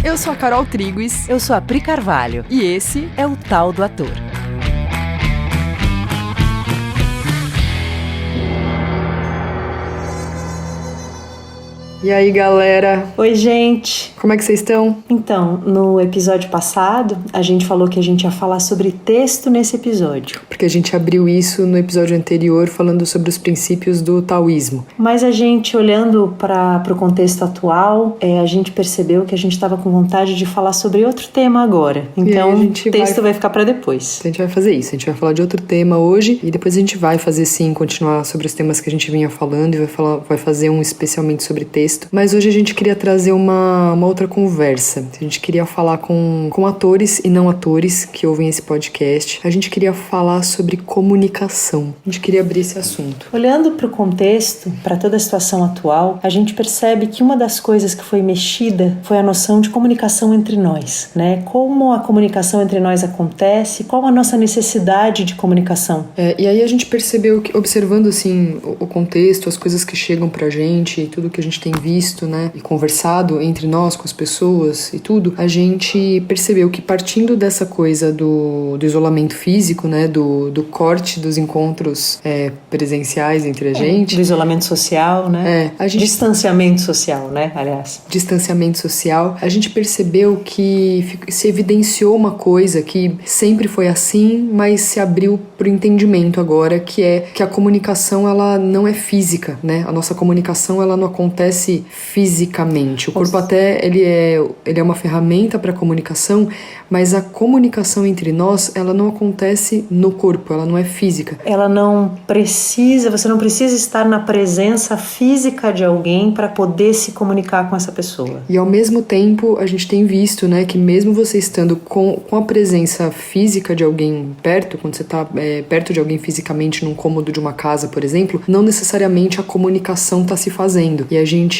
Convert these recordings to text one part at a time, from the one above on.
Eu sou a Carol Triguis. Eu sou a Pri Carvalho. E esse é o Tal do Ator. E aí, galera? Oi, gente! Como é que vocês estão? Então, no episódio passado, a gente falou que a gente ia falar sobre texto nesse episódio. Porque a gente abriu isso no episódio anterior, falando sobre os princípios do taoísmo. Mas a gente, olhando para o contexto atual, a gente percebeu que a gente estava com vontade de falar sobre outro tema agora. Então, o texto vai ficar para depois. A gente vai fazer isso. A gente vai falar de outro tema hoje e depois a gente vai fazer, sim, continuar sobre os temas que a gente vinha falando e vai fazer um especialmente sobre texto. Mas hoje a gente queria trazer uma outra conversa. A gente queria falar com atores e não atores que ouvem esse podcast. A gente queria falar sobre comunicação. A gente queria abrir esse assunto. Olhando para o contexto, para toda a situação atual, a gente percebe que uma das coisas que foi mexida foi a noção de comunicação entre nós, né? Como a comunicação entre nós acontece, qual a nossa necessidade de comunicação. E aí a gente percebeu que, observando assim o contexto, as coisas que chegam pra gente, tudo que a gente tem visto, né, e conversado entre nós com as pessoas e tudo, a gente percebeu que partindo dessa coisa do isolamento físico, né, do corte dos encontros presenciais entre a gente, do isolamento social, né, distanciamento social, né, aliás, distanciamento social, a gente percebeu que se evidenciou uma coisa que sempre foi assim, mas se abriu pro entendimento agora, que é que a comunicação, ela não é física, né, a nossa comunicação, ela não acontece fisicamente. O corpo até ele é uma ferramenta para comunicação, mas a comunicação entre nós, ela não acontece no corpo, ela não é física. Você não precisa estar na presença física de alguém para poder se comunicar com essa pessoa. E ao mesmo tempo, a gente tem visto, né, que mesmo você estando com a presença física de alguém perto, quando você está perto de alguém fisicamente num cômodo de uma casa, por exemplo, não necessariamente a comunicação está se fazendo. E a gente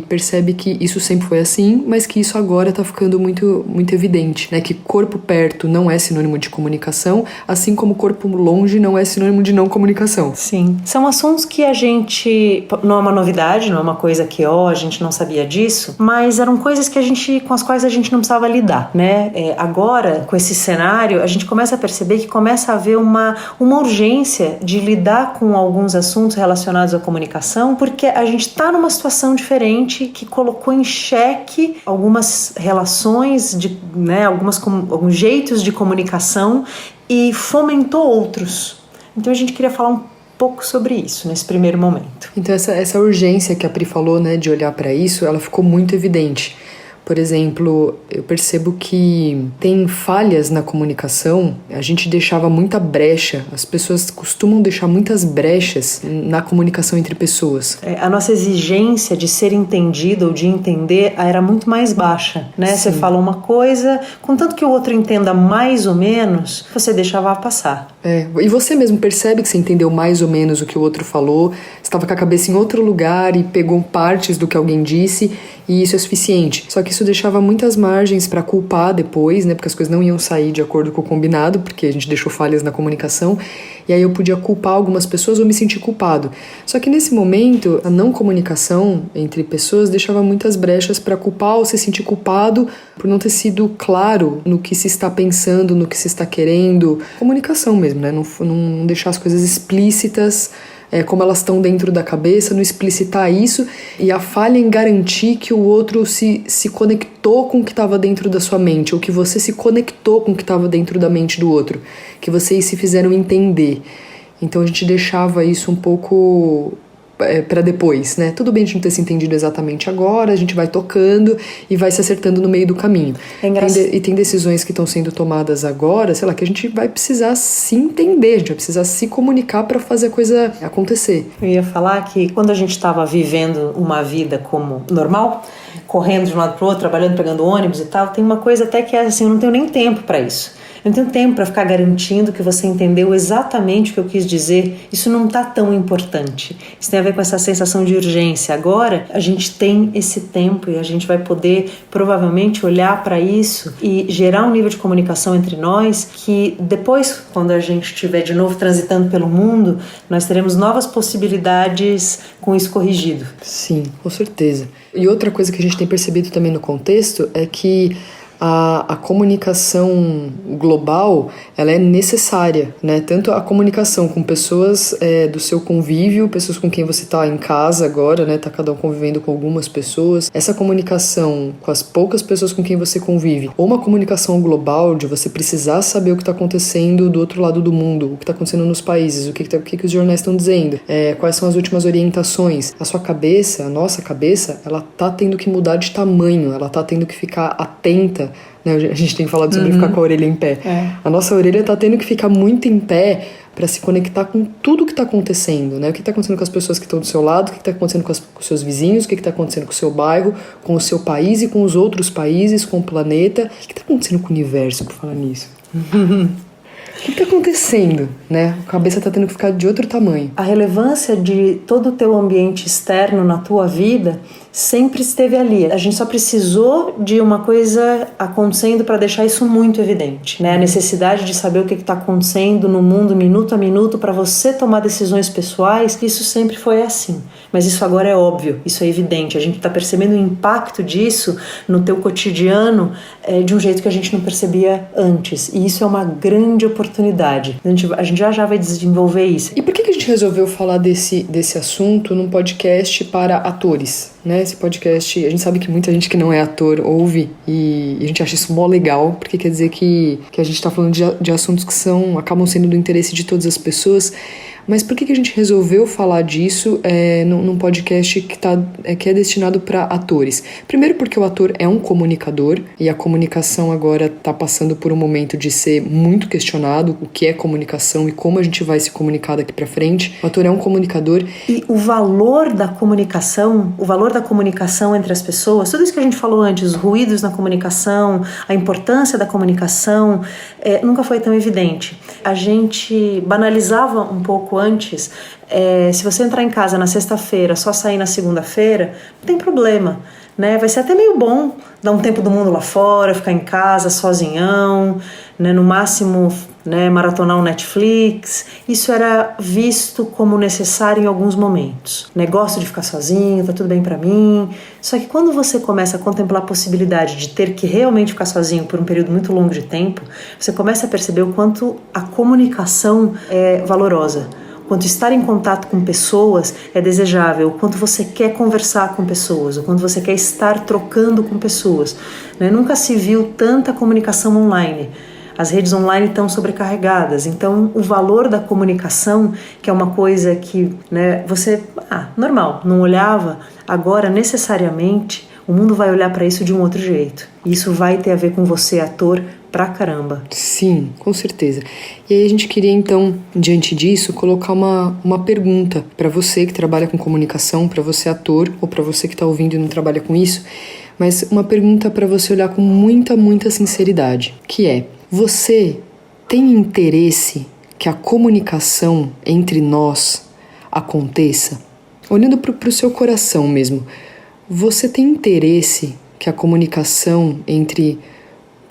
percebe que isso sempre foi assim, mas que isso agora está ficando muito, muito evidente, né? Que corpo perto não é sinônimo de comunicação, assim como corpo longe não é sinônimo de não comunicação. Sim. São assuntos que a gente... Não é uma novidade, não é uma coisa que, a gente não sabia disso, mas eram coisas com as quais a gente não precisava lidar, né? Agora, com esse cenário, a gente começa a perceber que começa a haver uma urgência de lidar com alguns assuntos relacionados à comunicação, porque a gente está numa situação diferente que colocou em xeque algumas relações, alguns jeitos de comunicação e fomentou outros. Então a gente queria falar um pouco sobre isso nesse primeiro momento. Então essa urgência que a Pri falou, né, de olhar para isso, ela ficou muito evidente. Por exemplo, eu percebo que tem falhas na comunicação, a gente deixava muita brecha, as pessoas costumam deixar muitas brechas na comunicação entre pessoas. A nossa exigência de ser entendido ou de entender era muito mais baixa, né? Sim. Você fala uma coisa, contanto que o outro entenda mais ou menos, você deixava passar. E você mesmo percebe que você entendeu mais ou menos o que o outro falou, estava com a cabeça em outro lugar e pegou partes do que alguém disse, e isso é suficiente. Só que isso deixava muitas margens para culpar depois, né? Porque as coisas não iam sair de acordo com o combinado, porque a gente deixou falhas na comunicação, e aí eu podia culpar algumas pessoas ou me sentir culpado. Só que nesse momento, a não comunicação entre pessoas deixava muitas brechas para culpar ou se sentir culpado por não ter sido claro no que se está pensando, no que se está querendo. Comunicação mesmo, né? Não deixar as coisas explícitas, como elas estão dentro da cabeça, não explicitar isso, e a falha em garantir que o outro se conectou com o que estava dentro da sua mente, ou que você se conectou com o que estava dentro da mente do outro, que vocês se fizeram entender. Então a gente deixava isso um pouco para depois, né? Tudo bem a gente não ter se entendido exatamente agora, a gente vai tocando e vai se acertando no meio do caminho. E tem decisões que estão sendo tomadas agora, sei lá, que a gente vai precisar se entender, a gente vai precisar se comunicar para fazer a coisa acontecer. Eu ia falar que quando a gente estava vivendo uma vida como normal, correndo de um lado para o outro, trabalhando, pegando ônibus e tal, tem uma coisa até que é assim, eu não tenho nem tempo para isso. Eu não tenho tempo para ficar garantindo que você entendeu exatamente o que eu quis dizer. Isso não está tão importante. Isso tem a ver com essa sensação de urgência. Agora a gente tem esse tempo e a gente vai poder provavelmente olhar para isso e gerar um nível de comunicação entre nós que depois, quando a gente estiver de novo transitando pelo mundo, nós teremos novas possibilidades com isso corrigido. Sim, com certeza. E outra coisa que a gente tem percebido também no contexto é que a comunicação global, ela é necessária, né? Tanto a comunicação com pessoas do seu convívio, pessoas com quem você está em casa agora, né? Tá cada um convivendo com algumas pessoas. Essa comunicação com as poucas pessoas com quem você convive, ou uma comunicação global de você precisar saber o que está acontecendo do outro lado do mundo, o que está acontecendo nos países, o que os jornais estão dizendo, quais são as últimas orientações. A sua cabeça, a nossa cabeça, ela tá tendo que mudar de tamanho, ela tá tendo que ficar atenta. A gente tem falado sobre ficar com a orelha em pé. A nossa orelha está tendo que ficar muito em pé para se conectar com tudo que está acontecendo, né? O que está acontecendo com as pessoas que estão do seu lado, o que está acontecendo com os seus vizinhos, o que está acontecendo com o seu bairro, com o seu país e com os outros países, com o planeta. O que está acontecendo com o universo, por falar nisso? O que está acontecendo, né? A cabeça está tendo que ficar de outro tamanho. A relevância de todo o teu ambiente externo na tua vida sempre esteve ali. A gente só precisou de uma coisa acontecendo para deixar isso muito evidente, né? A necessidade de saber o que está acontecendo no mundo minuto a minuto para você tomar decisões pessoais, isso sempre foi assim. Mas isso agora é óbvio, isso é evidente. A gente está percebendo o impacto disso no teu cotidiano de um jeito que a gente não percebia antes. E isso é uma grande oportunidade. A gente já vai desenvolver isso. E por que a gente resolveu falar desse assunto num podcast para atores? Né? Esse podcast, a gente sabe que muita gente que não é ator ouve e a gente acha isso mó legal, porque quer dizer que a gente está falando de assuntos que acabam sendo do interesse de todas as pessoas. Mas por que a gente resolveu falar disso num podcast que é destinado para atores? Primeiro porque o ator é um comunicador e a comunicação agora está passando por um momento de ser muito questionado, o que é comunicação e como a gente vai se comunicar daqui para frente. O ator é um comunicador. E o valor da comunicação entre as pessoas, tudo isso que a gente falou antes, os ruídos na comunicação, a importância da comunicação, nunca foi tão evidente. A gente banalizava um pouco antes, se você entrar em casa na sexta-feira, só sair na segunda-feira, não tem problema, né? Vai ser até meio bom dar um tempo do mundo lá fora, ficar em casa sozinhão, né? No máximo, né, maratonar um Netflix. Isso era visto como necessário em alguns momentos. Gosto de ficar sozinho, tá tudo bem pra mim. Só que quando você começa a contemplar a possibilidade de ter que realmente ficar sozinho por um período muito longo de tempo, você começa a perceber o quanto a comunicação é valorosa, o quanto estar em contato com pessoas é desejável, o quanto você quer conversar com pessoas, o quanto você quer estar trocando com pessoas. Nunca se viu tanta comunicação online. As redes online estão sobrecarregadas, então o valor da comunicação, que é uma coisa que você, normal, não olhava, agora necessariamente o mundo vai olhar para isso de um outro jeito. E isso vai ter a ver com você, ator, pra caramba. Sim, com certeza. E aí a gente queria então, diante disso, colocar uma pergunta para você que trabalha com comunicação, para você ator, ou para você que está ouvindo e não trabalha com isso, mas uma pergunta para você olhar com muita, muita sinceridade, que é: você tem interesse que a comunicação entre nós aconteça? Olhando para o seu coração mesmo, você tem interesse que a comunicação entre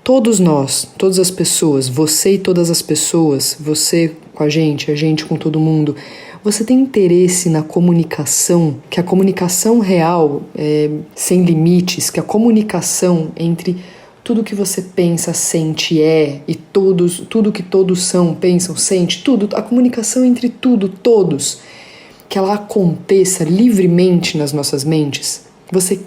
todos nós, todas as pessoas, você e todas as pessoas, você com a gente com todo mundo, você tem interesse na comunicação, que a comunicação real, sem limites, que a comunicação entre tudo que você pensa, sente, e tudo que todos são, pensam, sente, tudo, a comunicação entre tudo, todos, que ela aconteça livremente nas nossas mentes? Você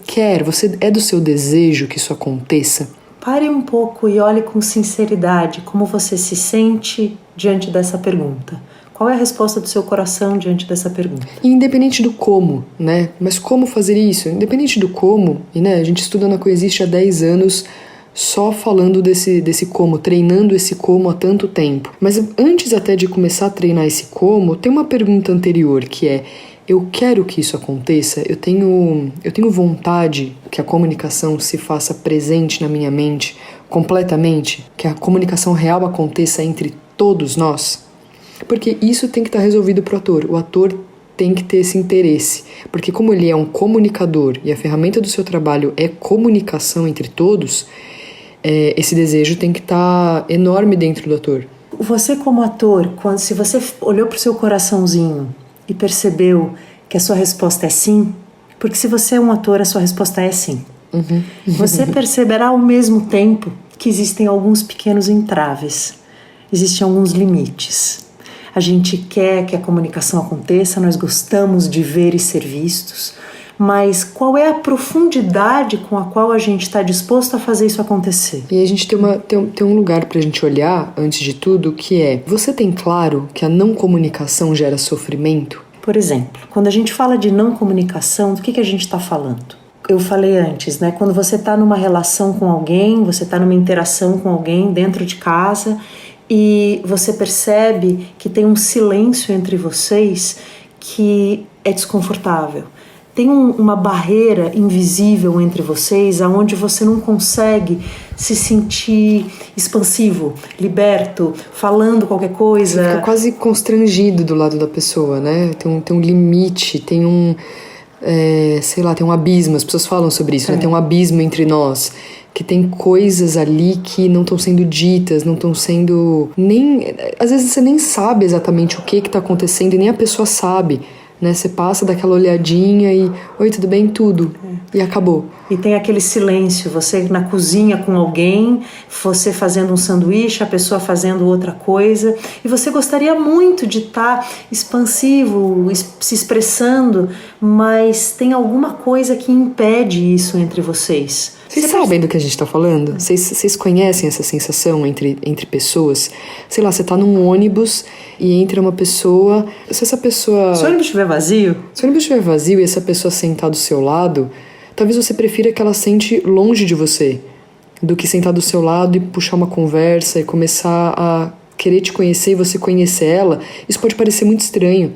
é do seu desejo que isso aconteça? Pare um pouco e olhe com sinceridade como você se sente diante dessa pergunta. Qual é a resposta do seu coração diante dessa pergunta? Independente do como, né? Mas como fazer isso? Independente do como, e a gente estuda na Coexiste há 10 anos só falando desse como, treinando esse como há tanto tempo. Mas antes até de começar a treinar esse como, tem uma pergunta anterior que é: eu quero que isso aconteça? Eu tenho vontade que a comunicação se faça presente na minha mente completamente, que a comunicação real aconteça entre todos nós? Porque isso tem que estar resolvido pro ator. O ator tem que ter esse interesse, porque como ele é um comunicador e a ferramenta do seu trabalho é comunicação entre todos, esse desejo tem que estar enorme dentro do ator. Você como ator, se você olhou pro seu coraçãozinho e percebeu que a sua resposta é sim, porque se você é um ator, a sua resposta é sim. Você perceberá ao mesmo tempo que existem alguns pequenos entraves, existem alguns limites. A gente quer que a comunicação aconteça, nós gostamos de ver e ser vistos, mas qual é a profundidade com a qual a gente está disposto a fazer isso acontecer? E a gente tem um lugar para a gente olhar, antes de tudo, que é: você tem claro que a não comunicação gera sofrimento? Por exemplo, quando a gente fala de não comunicação, do que a gente está falando? Eu falei antes, né? Quando você está numa relação com alguém, você está numa interação com alguém dentro de casa e você percebe que tem um silêncio entre vocês que é desconfortável. Tem uma barreira invisível entre vocês aonde você não consegue se sentir expansivo, liberto, falando qualquer coisa. Você fica quase constrangido do lado da pessoa, né? Tem um limite, tem um... tem um abismo, as pessoas falam sobre isso, né? Tem um abismo entre nós, que tem coisas ali que não estão sendo ditas, não estão sendo às vezes você nem sabe exatamente o que está acontecendo e nem a pessoa sabe, né? Você passa daquela olhadinha e oi, tudo bem? Tudo. E acabou. E tem aquele silêncio, você na cozinha com alguém, você fazendo um sanduíche, a pessoa fazendo outra coisa, e você gostaria muito de estar expansivo, se expressando, mas tem alguma coisa que impede isso entre vocês. Vocês sabem do que a gente tá falando? Vocês conhecem essa sensação entre pessoas? Sei lá, você tá num ônibus e entra uma pessoa... Se essa pessoa... Se o ônibus estiver vazio... Se o ônibus estiver vazio e essa pessoa sentar do seu lado, talvez você prefira que ela sente longe de você do que sentar do seu lado e puxar uma conversa e começar a querer te conhecer e você conhecer ela. Isso pode parecer muito estranho,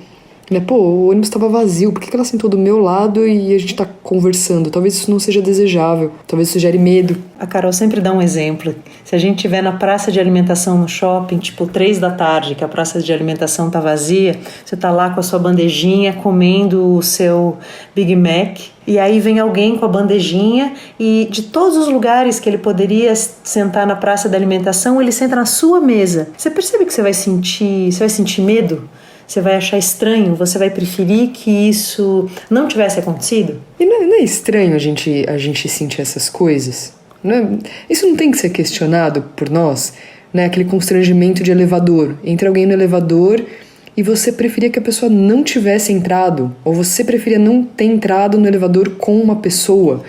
né? Pô, o ônibus estava vazio, por que ela sentou do meu lado e a gente tá conversando? Talvez isso não seja desejável, talvez isso gere medo. A Carol sempre dá um exemplo. Se a gente estiver na praça de alimentação no shopping, tipo 3 da tarde, que a praça de alimentação tá vazia, você tá lá com a sua bandejinha comendo o seu Big Mac, e aí vem alguém com a bandejinha e de todos os lugares que ele poderia sentar na praça da alimentação, ele senta na sua mesa. Você percebe que você vai sentir medo? Você vai achar estranho? Você vai preferir que isso não tivesse acontecido? E não é estranho a gente sentir essas coisas? Isso não tem que ser questionado por nós, né? Aquele constrangimento de elevador. Entra alguém no elevador e você preferia que a pessoa não tivesse entrado, ou você preferia não ter entrado no elevador com uma pessoa.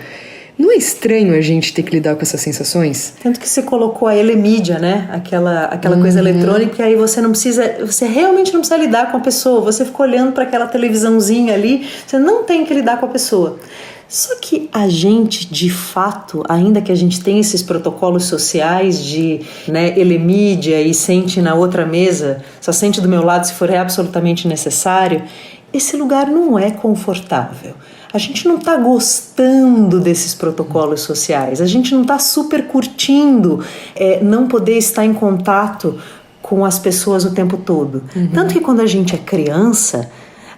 Não é estranho a gente ter que lidar com essas sensações? Tanto que você colocou a elemídia, né? Aquela coisa eletrônica, e aí você realmente não precisa lidar com a pessoa. Você fica olhando para aquela televisãozinha ali, você não tem que lidar com a pessoa. Só que a gente, de fato, ainda que a gente tenha esses protocolos sociais de, né, elemídia e sente na outra mesa, só sente do meu lado se for absolutamente necessário, esse lugar não é confortável. A gente não está gostando desses protocolos sociais, a gente não está super curtindo não poder estar em contato com as pessoas o tempo todo. Tanto que quando a gente é criança,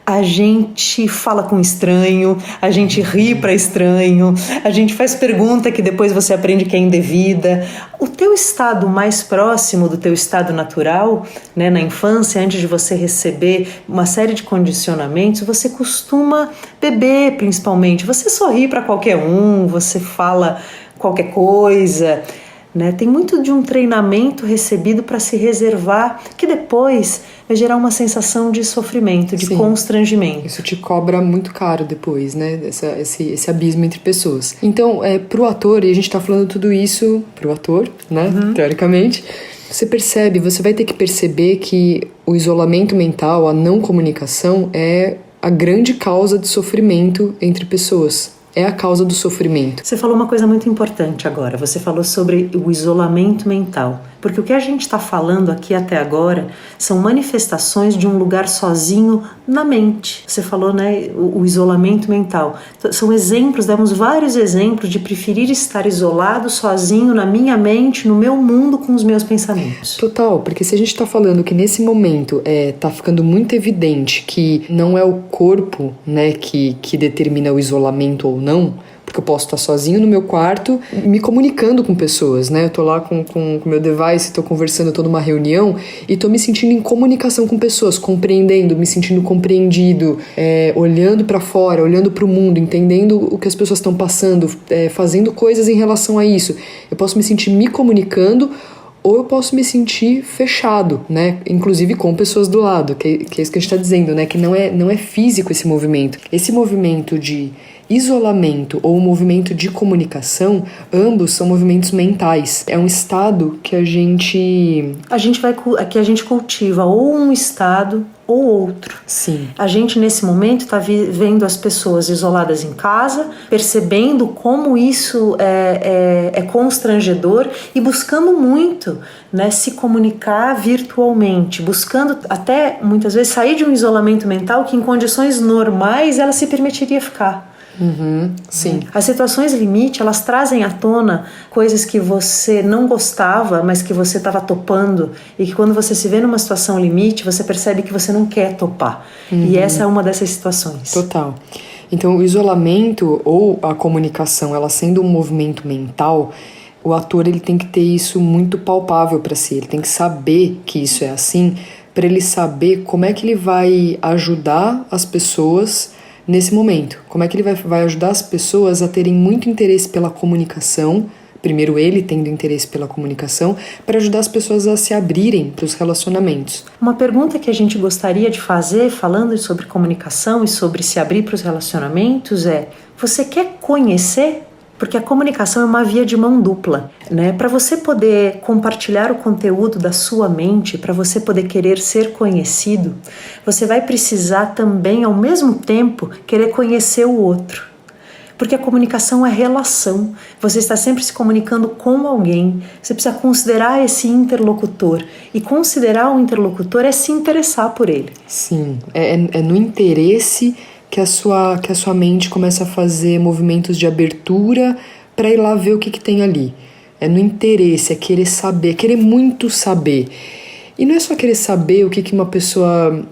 a gente fala com estranho, a gente ri para estranho, a gente faz pergunta que depois você aprende que é indevida. O teu estado mais próximo do teu estado natural, né, na infância, antes de você receber uma série de condicionamentos, você costuma beber principalmente. Você sorri para qualquer um, você fala qualquer coisa, né? Tem muito de um treinamento recebido para se reservar, que depois vai gerar uma sensação de sofrimento, de constrangimento. Isso te cobra muito caro depois, né? Esse abismo entre pessoas. Então, pro ator, e a gente tá falando tudo isso pro ator, né? Teoricamente, você vai ter que perceber que o isolamento mental, a não comunicação, é a grande causa de sofrimento entre pessoas. É a causa do sofrimento. Você falou uma coisa muito importante agora. Você falou sobre o isolamento mental. Porque o que a gente está falando aqui até agora são manifestações de um lugar sozinho na mente. Você falou, né, o isolamento mental. São exemplos, demos vários exemplos de preferir estar isolado, sozinho, na minha mente, no meu mundo, com os meus pensamentos. Total, porque se a gente tá falando que nesse momento tá ficando muito evidente que não é o corpo, né, que determina o isolamento ou não, porque eu posso estar sozinho no meu quarto, me comunicando com pessoas, né? Eu tô lá com o meu device, tô conversando, tô numa reunião e tô me sentindo em comunicação com pessoas, compreendendo, me sentindo compreendido, olhando pra fora, olhando pro mundo, entendendo o que as pessoas estão passando, fazendo coisas em relação a isso. Eu posso me sentir me comunicando, ou eu posso me sentir fechado, né? Inclusive com pessoas do lado, que é isso que a gente tá dizendo, né? Que não é físico esse movimento. Esse movimento de isolamento ou movimento de comunicação, ambos são movimentos mentais. É um estado que a gente cultiva ou um estado ou outro. Sim. A gente nesse momento está vendo as pessoas isoladas em casa, percebendo como isso é constrangedor e buscando muito, né, se comunicar virtualmente, buscando até muitas vezes sair de um isolamento mental que em condições normais ela se permitiria ficar. Sim. As situações limite, elas trazem à tona coisas que você não gostava, mas que você estava topando, e que quando você se vê numa situação limite, você percebe que você não quer topar. E essa é uma dessas situações. Total. Então, o isolamento ou a comunicação, ela sendo um movimento mental, o ator ele tem que ter isso muito palpável para si, ele tem que saber que isso é assim, para ele saber como é que ele vai ajudar as pessoas nesse momento. Como é que ele vai ajudar as pessoas a terem muito interesse pela comunicação, primeiro ele tendo interesse pela comunicação, para ajudar as pessoas a se abrirem para os relacionamentos. Uma pergunta que a gente gostaria de fazer, falando sobre comunicação e sobre se abrir para os relacionamentos, é: você quer conhecer? Porque a comunicação é uma via de mão dupla, né? Para você poder compartilhar o conteúdo da sua mente, para você poder querer ser conhecido, você vai precisar também, ao mesmo tempo, querer conhecer o outro. Porque a comunicação é relação. Você está sempre se comunicando com alguém. Você precisa considerar esse interlocutor. E considerar o interlocutor é se interessar por ele. Sim, é no interesse que a sua mente começa a fazer movimentos de abertura para ir lá ver o que tem ali. É no interesse, é querer saber, é querer muito saber. E não é só querer saber o que uma pessoa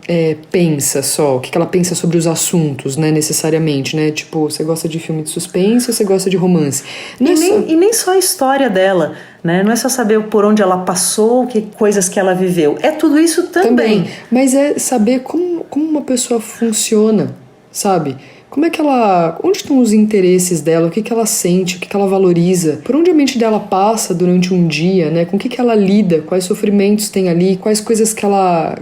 pensa só, o que ela pensa sobre os assuntos, né, necessariamente, né? Tipo, você gosta de filme de suspense ou você gosta de romance? E nem só a história dela, né? Não é só saber por onde ela passou, que coisas que ela viveu. É tudo isso também. Mas é saber como uma pessoa funciona, sabe? Como é que onde estão os interesses dela, o que ela sente, o que ela valoriza, por onde a mente dela passa durante um dia, né? Com o que ela lida, quais sofrimentos tem ali, quais coisas que ela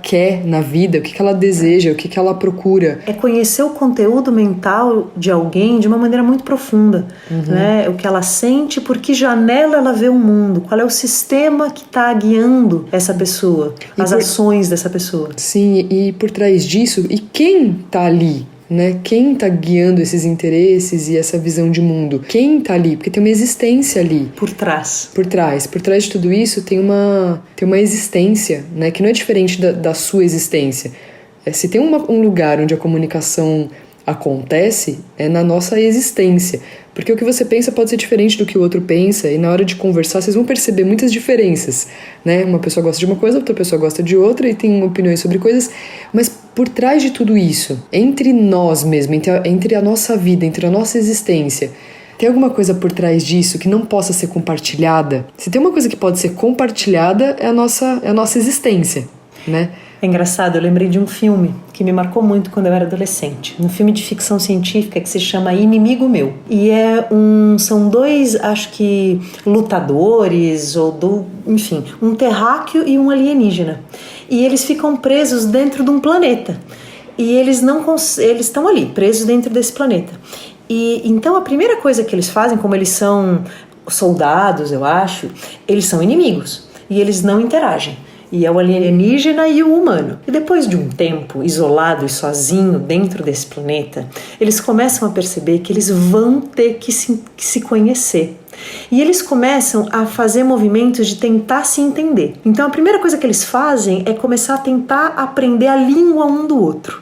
quer na vida, o que ela deseja, o que ela procura. É conhecer o conteúdo mental de alguém de uma maneira muito profunda, né? O que ela sente, por que janela ela vê o mundo, qual é o sistema que está guiando essa pessoa, as ações dessa pessoa. Sim, e por trás disso, e quem está ali? Né? Quem está guiando esses interesses e essa visão de mundo? Quem está ali? Porque tem uma existência ali. Por trás. Por trás de tudo isso tem uma existência, né? Que não é diferente da sua existência. Se tem um lugar onde a comunicação acontece, é na nossa existência. Porque o que você pensa pode ser diferente do que o outro pensa, e na hora de conversar vocês vão perceber muitas diferenças, né? Uma pessoa gosta de uma coisa, outra pessoa gosta de outra, e tem opiniões sobre coisas, mas por trás de tudo isso, entre nós mesmos, entre a nossa vida, entre a nossa existência, tem alguma coisa por trás disso que não possa ser compartilhada? Se tem uma coisa que pode ser compartilhada, é a nossa existência, né? É engraçado, eu lembrei de um filme que me marcou muito quando eu era adolescente. Um filme de ficção científica que se chama Inimigo Meu. E são dois, acho que, lutadores, enfim, um terráqueo e um alienígena. E eles ficam presos dentro de um planeta. E eles estão ali, presos dentro desse planeta. E então a primeira coisa que eles fazem, como eles são soldados, eu acho, eles são inimigos. E eles não interagem. E é o alienígena e o humano. E depois de um tempo isolado e sozinho dentro desse planeta, eles começam a perceber que eles vão ter que se conhecer. E eles começam a fazer movimentos de tentar se entender. Então a primeira coisa que eles fazem é começar a tentar aprender a língua um do outro.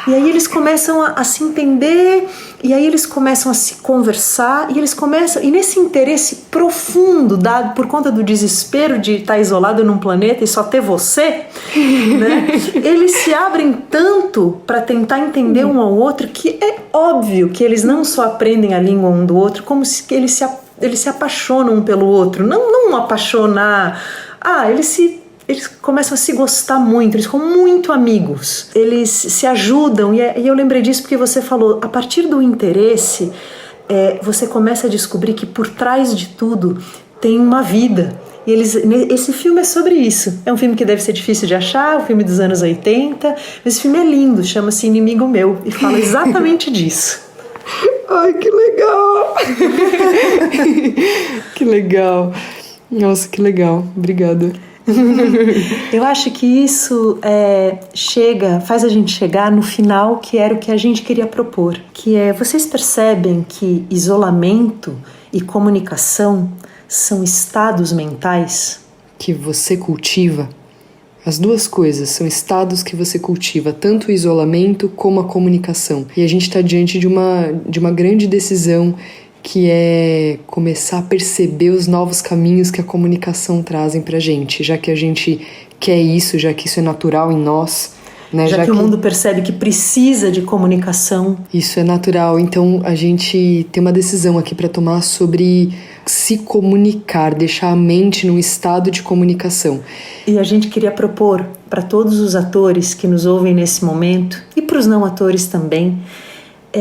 E aí eles começam a se entender, e aí eles começam a se conversar, e nesse interesse profundo, dado por conta do desespero de estar isolado num planeta e só ter você, né, eles se abrem tanto para tentar entender um ao outro, que é óbvio que eles não só aprendem a língua um do outro, como se eles se apaixonam um pelo outro. Não apaixonar, eles começam a se gostar muito, eles ficam muito amigos, eles se ajudam, e eu lembrei disso porque você falou, a partir do interesse, você começa a descobrir que por trás de tudo tem uma vida. E esse filme é sobre isso. É um filme que deve ser difícil de achar, um filme dos anos 80, mas esse filme é lindo, chama-se Inimigo Meu, e fala exatamente disso. Ai, que legal! Que legal! Nossa, que legal, obrigada. Eu acho que isso faz a gente chegar no final, que era o que a gente queria propor, que vocês percebem que isolamento e comunicação são estados mentais? Que você cultiva. As duas coisas são estados que você cultiva, tanto o isolamento como a comunicação. E a gente está diante de uma grande decisão, que é começar a perceber os novos caminhos que a comunicação trazem pra gente, já que a gente quer isso, já que isso é natural em nós, né? Já que o mundo percebe que precisa de comunicação. Isso é natural, então a gente tem uma decisão aqui para tomar sobre se comunicar, deixar a mente num estado de comunicação. E a gente queria propor para todos os atores que nos ouvem nesse momento, e para os não atores também,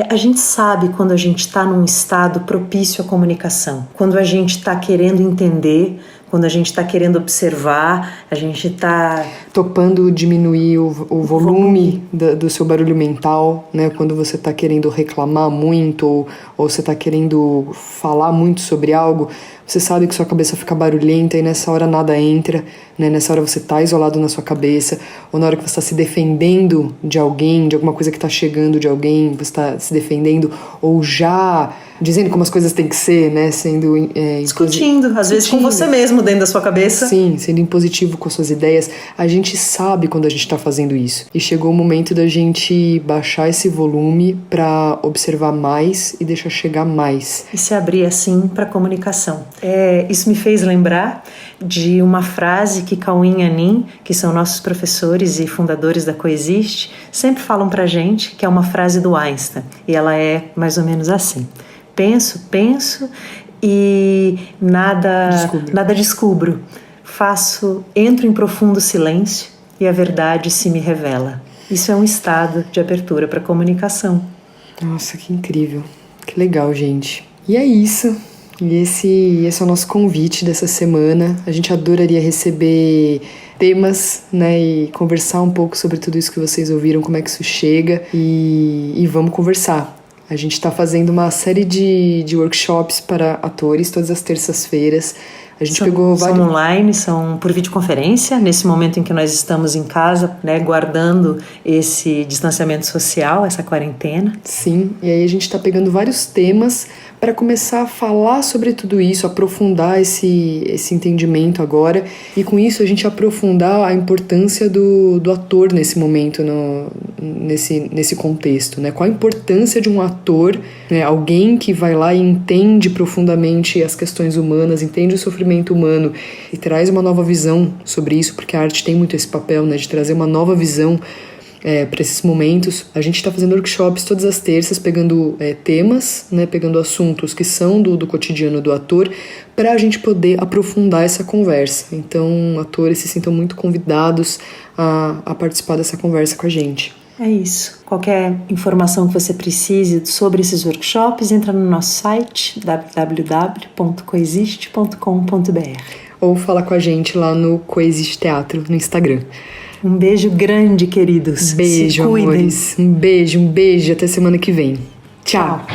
a gente sabe quando a gente está num estado propício à comunicação, quando a gente está querendo entender, quando a gente está querendo observar, a gente está topando diminuir o volume do seu barulho mental, né? Quando você está querendo reclamar muito ou você está querendo falar muito sobre algo, você sabe que sua cabeça fica barulhenta e nessa hora nada entra, né? Nessa hora você está isolado na sua cabeça, ou na hora que você está se defendendo de alguém, de alguma coisa que está chegando de alguém, você está se defendendo, ou já dizendo como as coisas têm que ser, né? Sendo discutindo, às vezes com você mesmo dentro da sua cabeça. Sim, sendo impositivo com suas ideias. A gente sabe quando a gente está fazendo isso. E chegou o momento da gente baixar esse volume para observar mais e deixar chegar mais. E se abrir assim para comunicação. Isso me fez lembrar de uma frase que Cauim e Anin, que são nossos professores e fundadores da Coexiste, sempre falam pra gente, que é uma frase do Einstein. E ela é mais ou menos assim: penso e nada descubro. Entro em profundo silêncio e a verdade se me revela. Isso é um estado de abertura para comunicação. Nossa, que incrível. Que legal, gente. E é isso. E esse é o nosso convite dessa semana. A gente adoraria receber temas, né, e conversar um pouco sobre tudo isso que vocês ouviram, como é que isso chega, e vamos conversar. A gente está fazendo uma série de workshops para atores todas as terças-feiras. A gente pegou vários... São online, são por videoconferência, nesse momento em que nós estamos em casa, né, guardando esse distanciamento social, essa quarentena. Sim, e aí a gente está pegando vários temas para começar a falar sobre tudo isso, aprofundar esse entendimento agora, e com isso a gente aprofundar a importância do ator nesse momento, nesse contexto, né? Qual a importância de um ator, né? Alguém que vai lá e entende profundamente as questões humanas, entende o sofrimento humano e traz uma nova visão sobre isso, porque a arte tem muito esse papel, né, de trazer uma nova visão para esses momentos. A gente está fazendo workshops todas as terças, pegando temas, né, pegando assuntos que são do cotidiano do ator, para a gente poder aprofundar essa conversa. Então, atores se sintam muito convidados a participar dessa conversa com a gente. É isso. Qualquer informação que você precise sobre esses workshops, entra no nosso site www.coexiste.com.br ou fala com a gente lá no Coexiste Teatro, no Instagram. Um beijo grande, queridos. Beijo, amores. Um beijo. Até semana que vem. Tchau.